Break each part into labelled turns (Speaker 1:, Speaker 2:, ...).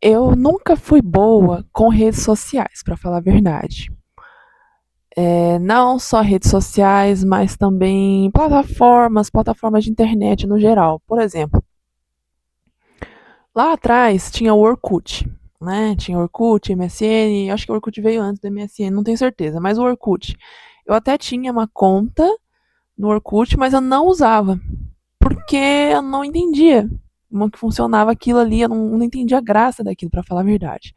Speaker 1: Eu nunca fui boa com redes sociais, para falar a verdade. Não só redes sociais, mas também plataformas de internet no geral. Por exemplo, lá atrás tinha o Orkut, né? Tinha o Orkut, MSN, acho que o Orkut veio antes do MSN, não tenho certeza, mas o Orkut. Eu até tinha uma conta no Orkut, mas eu não usava, porque eu não entendia como que funcionava aquilo ali, eu não entendia a graça daquilo, para falar a verdade.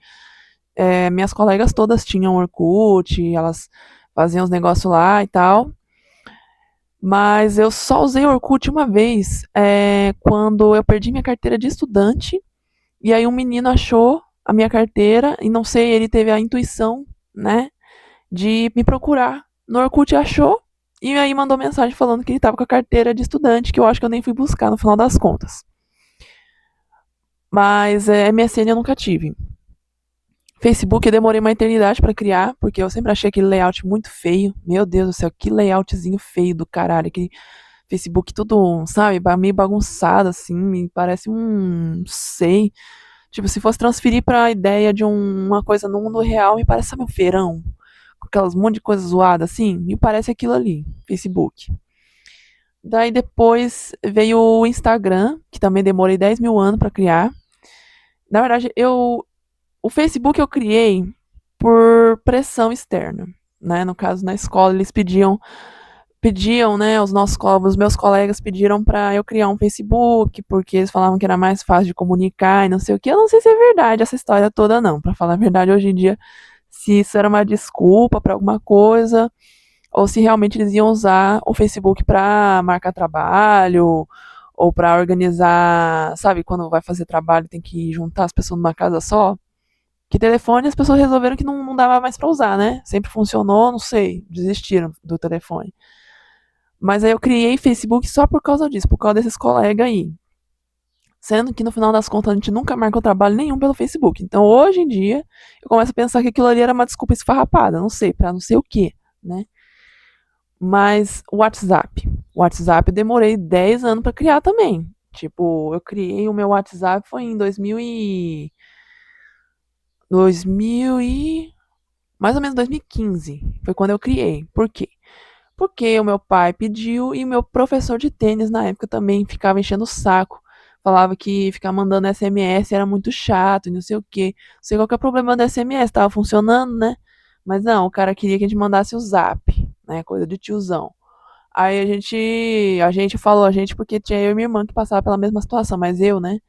Speaker 1: Minhas colegas todas tinham Orkut, elas faziam os negócios lá e tal. Mas eu só usei o Orkut uma vez, quando eu perdi minha carteira de estudante. E aí um menino achou a minha carteira e não sei, ele teve a intuição, né, de me procurar. No Orkut achou e aí mandou mensagem falando que ele estava com a carteira de estudante, que eu acho que eu nem fui buscar no final das contas. Mas MSN eu nunca tive. Facebook eu demorei uma eternidade pra criar, porque eu sempre achei aquele layout muito feio. Meu Deus do céu, que layoutzinho feio do caralho. Aquele Facebook tudo, sabe, meio bagunçado assim, me parece não sei. Tipo, se fosse transferir pra ideia de uma coisa no mundo real, me parece, sabe, um feirão, com aquelas monte de coisa zoada assim, me parece aquilo ali, Facebook. Daí depois veio o Instagram, que também demorei 10 mil anos pra criar. Na verdade, o Facebook eu criei por pressão externa, né? No caso, na escola, eles pediam, né, os meus colegas pediram para eu criar um Facebook, porque eles falavam que era mais fácil de comunicar e não sei o que. Eu não sei se é verdade essa história toda não, para falar a verdade, hoje em dia, se isso era uma desculpa para alguma coisa ou se realmente eles iam usar o Facebook para marcar trabalho ou para organizar, sabe, quando vai fazer trabalho tem que juntar as pessoas numa casa só. Que telefone as pessoas resolveram que não dava mais pra usar, né? Sempre funcionou, não sei, desistiram do telefone. Mas aí eu criei Facebook só por causa disso, por causa desses colegas aí. Sendo que no final das contas a gente nunca marcou trabalho nenhum pelo Facebook. Então hoje em dia eu começo a pensar que aquilo ali era uma desculpa esfarrapada, não sei, pra não sei o quê, né? Mas o WhatsApp. O WhatsApp eu demorei 10 anos pra criar também. Tipo, eu criei o meu WhatsApp foi em 2000 e mais ou menos 2015. Foi quando eu criei. Por quê? Porque o meu pai pediu e o meu professor de tênis na época também ficava enchendo o saco. Falava que ficar mandando SMS era muito chato e não sei o quê. Não sei qual que é o problema do SMS, tava funcionando, né? Mas não, o cara queria que a gente mandasse o zap, né? Coisa de tiozão. Aí a gente falou a gente porque tinha eu e minha irmã que passava pela mesma situação, mas eu, né?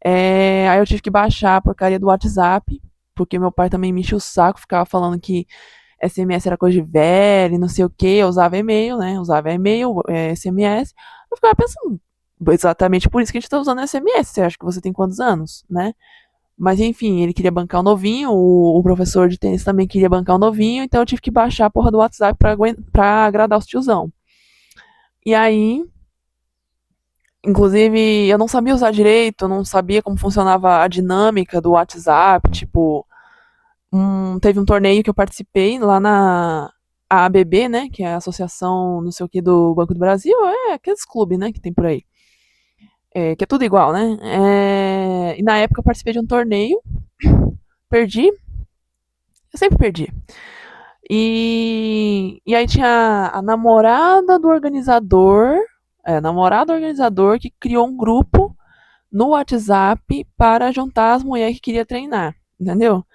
Speaker 1: Aí eu tive que baixar a porcaria do WhatsApp, porque meu pai também me enchia o saco, ficava falando que SMS era coisa de velho, não sei o que, eu usava e-mail, né? Usava e-mail, SMS. Eu ficava pensando, exatamente por isso que a gente tá usando SMS. Você acha que você tem quantos anos, né? Mas enfim, ele queria bancar o novinho, o professor de tênis também queria bancar o novinho, então eu tive que baixar a porra do WhatsApp pra agradar os tiozão. E aí, inclusive, eu não sabia usar direito, eu não sabia como funcionava a dinâmica do WhatsApp, tipo, teve um torneio que eu participei lá na AABB, né? Que é a Associação não sei o que do Banco do Brasil. Aqueles clubes, né? Que tem por aí. Que é tudo igual, né? E na época eu participei de um torneio, perdi, eu sempre perdi. E aí tinha a namorada do organizador, namorada do organizador que criou um grupo no WhatsApp para juntar as mulheres que queria treinar, entendeu?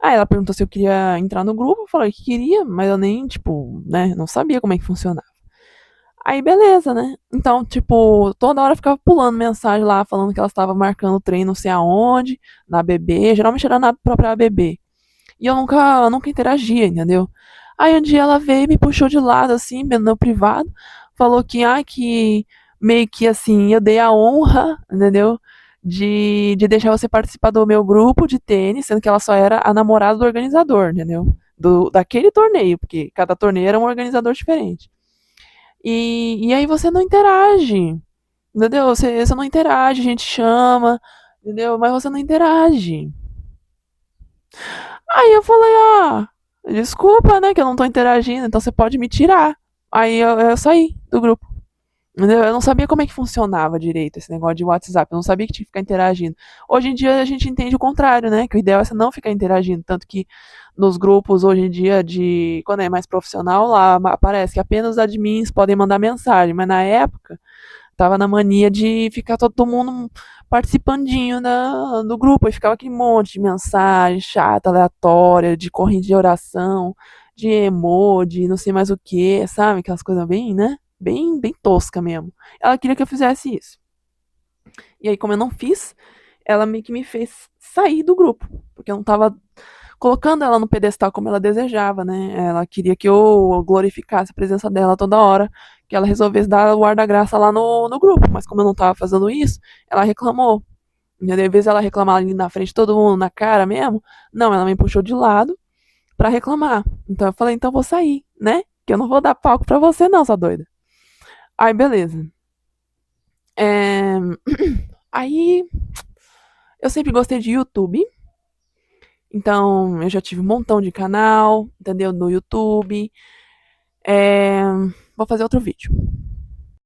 Speaker 1: Aí ela perguntou se eu queria entrar no grupo, eu falei que queria, mas eu nem, tipo, né, não sabia como é que funcionava. Aí beleza, né? Então, tipo, toda hora eu ficava pulando mensagem lá, falando que ela estava marcando treino não sei aonde, na ABB, geralmente era na própria ABB. E eu nunca interagia, entendeu? Aí um dia ela veio e me puxou de lado, assim, no meu privado, falou que meio que assim, eu dei a honra, entendeu? De deixar você participar do meu grupo de tênis, sendo que ela só era a namorada do organizador, entendeu? Daquele torneio, porque cada torneio era um organizador diferente. E aí você não interage, entendeu? Você não interage, a gente chama, entendeu? Mas você não interage. Aí eu falei, desculpa, né, que eu não tô interagindo, então você pode me tirar. Aí eu saí do grupo. Entendeu? Eu não sabia como é que funcionava direito esse negócio de WhatsApp. Eu não sabia que tinha que ficar interagindo. Hoje em dia a gente entende o contrário, né? Que o ideal é você não ficar interagindo. Tanto que nos grupos hoje em dia de quando é mais profissional, lá aparece que apenas os admins podem mandar mensagem. Mas na época tava na mania de ficar todo mundo participandinho do grupo. E ficava aquele monte de mensagem chata, aleatória, de corrente de oração, de emoji, não sei mais o que, sabe? Aquelas coisas bem, né? Bem tosca mesmo. Ela queria que eu fizesse isso. E aí, como eu não fiz, ela meio que me fez sair do grupo. Porque eu não tava colocando ela no pedestal como ela desejava, né? Ela queria que eu glorificasse a presença dela toda hora, que ela resolvesse dar o guarda-graça lá no grupo. Mas como eu não tava fazendo isso, ela reclamou. E aí, às vezes ela reclamava ali na frente de todo mundo, na cara mesmo. Não, ela me puxou de lado pra reclamar. Então eu falei, então eu vou sair, né? Que eu não vou dar palco pra você não, sua doida. Aí, beleza. É... Aí, eu sempre gostei de YouTube. Então, eu já tive um montão de canal, entendeu? No YouTube. É... Vou fazer outro vídeo.